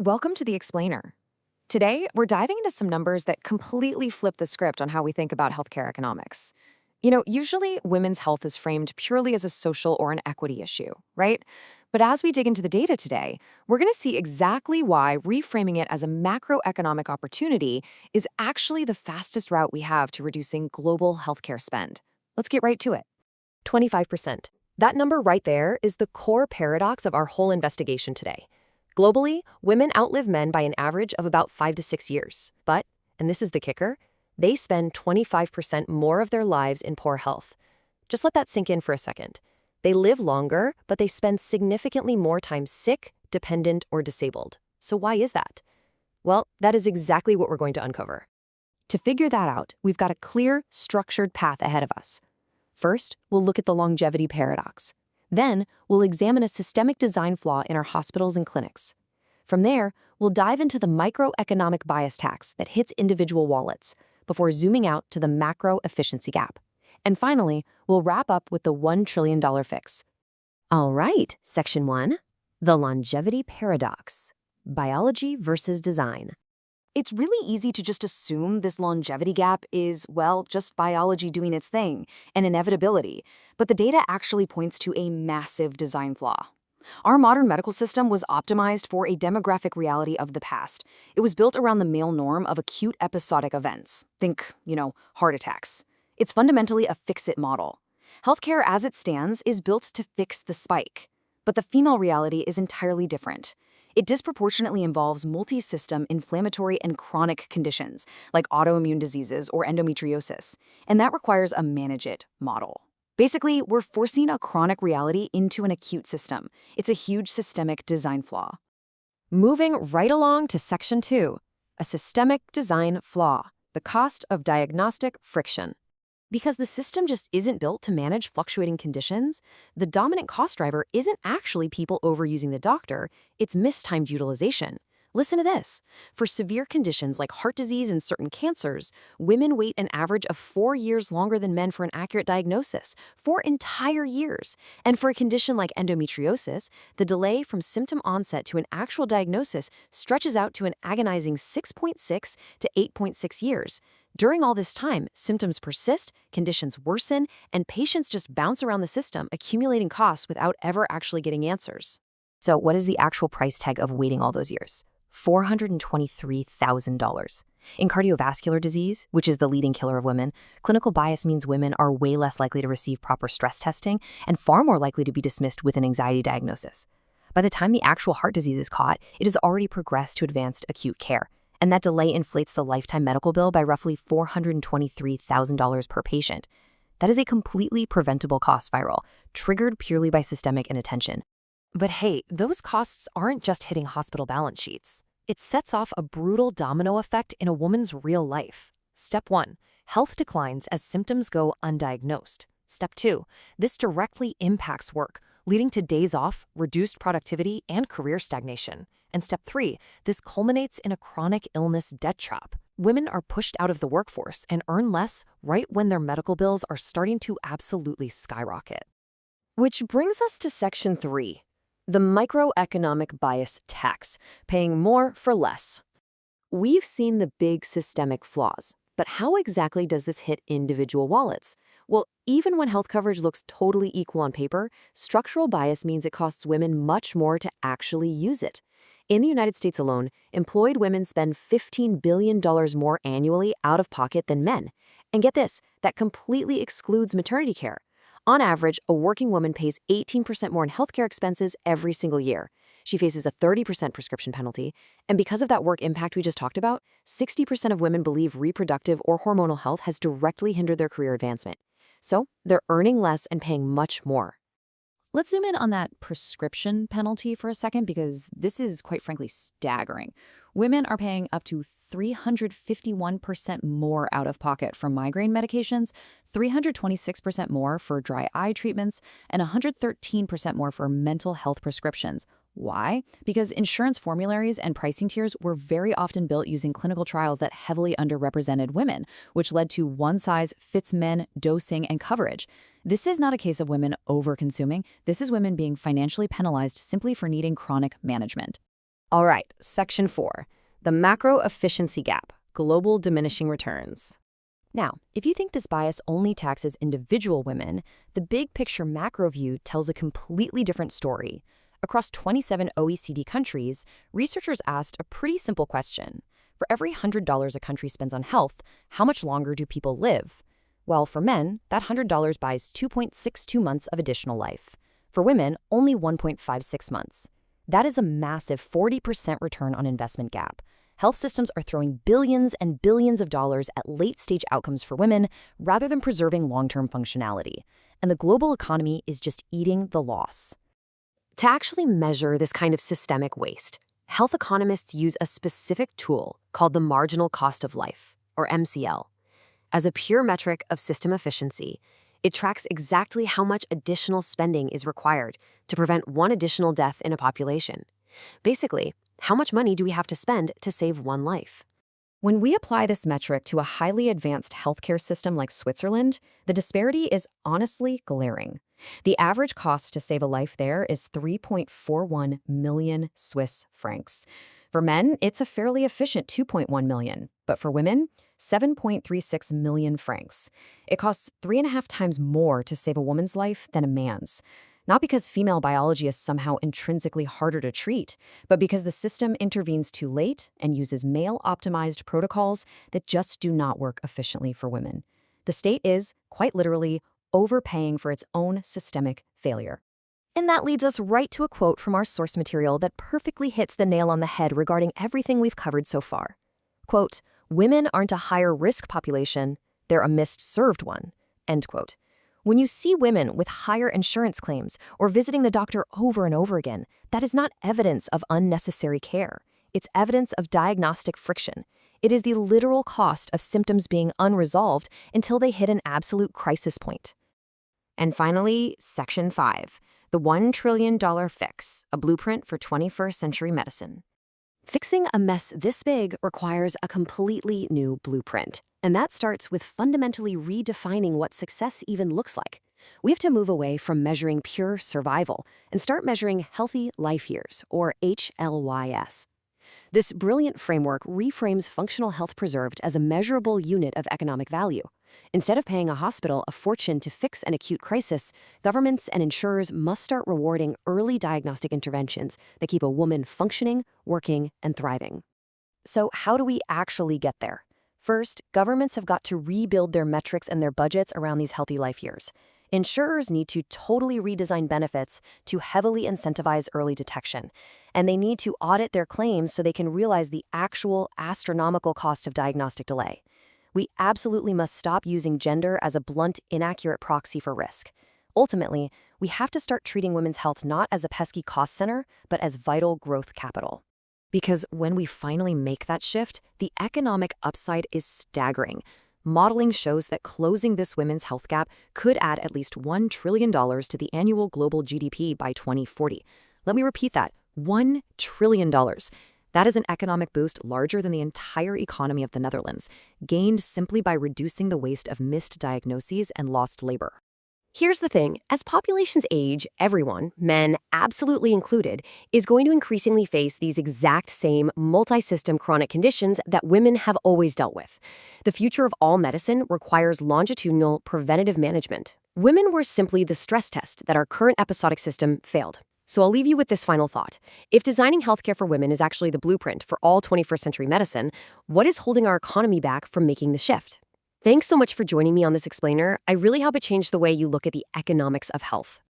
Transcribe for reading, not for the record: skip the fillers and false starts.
Welcome to The Explainer. Today, we're diving into some numbers that completely flip the script on how we think about healthcare economics. Usually women's health is framed purely as a social or an equity issue, right? But as we dig into the data today, we're going to see exactly why reframing it as a macroeconomic opportunity is actually the fastest route we have to reducing global healthcare spend. Let's get right to it. 25%. That number right there is the core paradox of our whole investigation today. Globally, women outlive men by an average of about 5 to 6 years. But, and this is the kicker, they spend 25% more of their lives in poor health. Just let that sink in for a second. They live longer, but they spend significantly more time sick, dependent, or disabled. So why is that? Well, that is exactly what we're going to uncover. To figure that out, we've got a clear, structured path ahead of us. First, we'll look at the longevity paradox. Then, we'll examine a systemic design flaw in our hospitals and clinics. From there, we'll dive into the microeconomic bias tax that hits individual wallets before zooming out to the macro efficiency gap. And finally, we'll wrap up with the $1 trillion fix. All right, Section 1, the longevity paradox, biology versus design. It's really easy to just assume this longevity gap is, well, just biology doing its thing, an inevitability, but the data actually points to a massive design flaw. Our modern medical system was optimized for a demographic reality of the past. It was built around the male norm of acute episodic events. Think, heart attacks. It's fundamentally a fix-it model. Healthcare as it stands is built to fix the spike. But the female reality is entirely different. It disproportionately involves multi-system inflammatory and chronic conditions, like autoimmune diseases or endometriosis, and that requires a manage-it model. Basically, we're forcing a chronic reality into an acute system. It's a huge systemic design flaw. Moving right along to Section 2, a systemic design flaw, the cost of diagnostic friction. Because the system just isn't built to manage fluctuating conditions, the dominant cost driver isn't actually people overusing the doctor, it's mistimed utilization. Listen to this. For severe conditions like heart disease and certain cancers, women wait an average of 4 years longer than men for an accurate diagnosis, 4 entire years. And for a condition like endometriosis, the delay from symptom onset to an actual diagnosis stretches out to an agonizing 6.6 to 8.6 years. During all this time, symptoms persist, conditions worsen, and patients just bounce around the system, accumulating costs without ever actually getting answers. So what is the actual price tag of waiting all those years? $423,000. In cardiovascular disease, which is the leading killer of women, clinical bias means women are way less likely to receive proper stress testing and far more likely to be dismissed with an anxiety diagnosis. By the time the actual heart disease is caught, it has already progressed to advanced acute care. And that delay inflates the lifetime medical bill by roughly $423,000 per patient. That is a completely preventable cost spiral, triggered purely by systemic inattention. But hey, those costs aren't just hitting hospital balance sheets. It sets off a brutal domino effect in a woman's real life. Step 1, health declines as symptoms go undiagnosed. Step 2, this directly impacts work, leading to days off, reduced productivity, and career stagnation. And step 3, this culminates in a chronic illness debt trap. Women are pushed out of the workforce and earn less right when their medical bills are starting to absolutely skyrocket. Which brings us to Section 3, the microeconomic bias tax, paying more for less. We've seen the big systemic flaws, but how exactly does this hit individual wallets? Well, even when health coverage looks totally equal on paper, structural bias means it costs women much more to actually use it. In the United States alone, employed women spend $15 billion more annually out of pocket than men. And get this, that completely excludes maternity care. On average, a working woman pays 18% more in healthcare expenses every single year. She faces a 30% prescription penalty, and because of that work impact we just talked about, 60% of women believe reproductive or hormonal health has directly hindered their career advancement. So, they're earning less and paying much more. Let's zoom in on that prescription penalty for a second, because this is quite frankly staggering. Women are paying up to 351% more out of pocket for migraine medications, 326% more for dry eye treatments, and 113% more for mental health prescriptions. Why? Because insurance formularies and pricing tiers were very often built using clinical trials that heavily underrepresented women, which led to one-size-fits-men dosing and coverage. This is not a case of women over-consuming. This is women being financially penalized simply for needing chronic management. All right, Section 4, the macro efficiency gap, global diminishing returns. Now, if you think this bias only taxes individual women, the big picture macro view tells a completely different story. Across 27 OECD countries, researchers asked a pretty simple question. For every $100 a country spends on health, how much longer do people live? Well, for men, that $100 buys 2.62 months of additional life. For women, only 1.56 months. That is a massive 40% return on investment gap. Health systems are throwing billions and billions of dollars at late-stage outcomes for women rather than preserving long-term functionality. And the global economy is just eating the loss. To actually measure this kind of systemic waste, health economists use a specific tool called the marginal cost of life, or MCL. As a pure metric of system efficiency, it tracks exactly how much additional spending is required to prevent one additional death in a population. Basically, how much money do we have to spend to save one life? When we apply this metric to a highly advanced healthcare system like Switzerland, the disparity is honestly glaring. The average cost to save a life there is 3.41 million Swiss francs. For men, it's a fairly efficient 2.1 million, but for women, 7.36 million francs. It costs 3.5 times more to save a woman's life than a man's. Not because female biology is somehow intrinsically harder to treat, but because the system intervenes too late and uses male-optimized protocols that just do not work efficiently for women. The state is, quite literally, overpaying for its own systemic failure. And that leads us right to a quote from our source material that perfectly hits the nail on the head regarding everything we've covered so far. Quote, "Women aren't a higher risk population, they're a misserved one." End quote. When you see women with higher insurance claims or visiting the doctor over and over again, that is not evidence of unnecessary care. It's evidence of diagnostic friction. It is the literal cost of symptoms being unresolved until they hit an absolute crisis point. And finally, Section 5, the $1 trillion fix, a blueprint for 21st century medicine. Fixing a mess this big requires a completely new blueprint. And that starts with fundamentally redefining what success even looks like. We have to move away from measuring pure survival and start measuring healthy life years, or HLYS. This brilliant framework reframes functional health preserved as a measurable unit of economic value. Instead of paying a hospital a fortune to fix an acute crisis, governments and insurers must start rewarding early diagnostic interventions that keep a woman functioning, working, and thriving. So how do we actually get there? First, governments have got to rebuild their metrics and their budgets around these healthy life years. Insurers need to totally redesign benefits to heavily incentivize early detection, and they need to audit their claims so they can realize the actual astronomical cost of diagnostic delay. We absolutely must stop using gender as a blunt, inaccurate proxy for risk. Ultimately, we have to start treating women's health not as a pesky cost center, but as vital growth capital. Because when we finally make that shift, the economic upside is staggering. Modeling shows that closing this women's health gap could add at least $1 trillion to the annual global GDP by 2040. Let me repeat that, $1 trillion. That is an economic boost larger than the entire economy of the Netherlands, gained simply by reducing the waste of missed diagnoses and lost labor. Here's the thing, as populations age, everyone, men absolutely included, is going to increasingly face these exact same multi-system chronic conditions that women have always dealt with. The future of all medicine requires longitudinal preventative management. Women were simply the stress test that our current episodic system failed. So I'll leave you with this final thought. If designing healthcare for women is actually the blueprint for all 21st century medicine, what is holding our economy back from making the shift? Thanks so much for joining me on this explainer. I really hope it changed the way you look at the economics of health.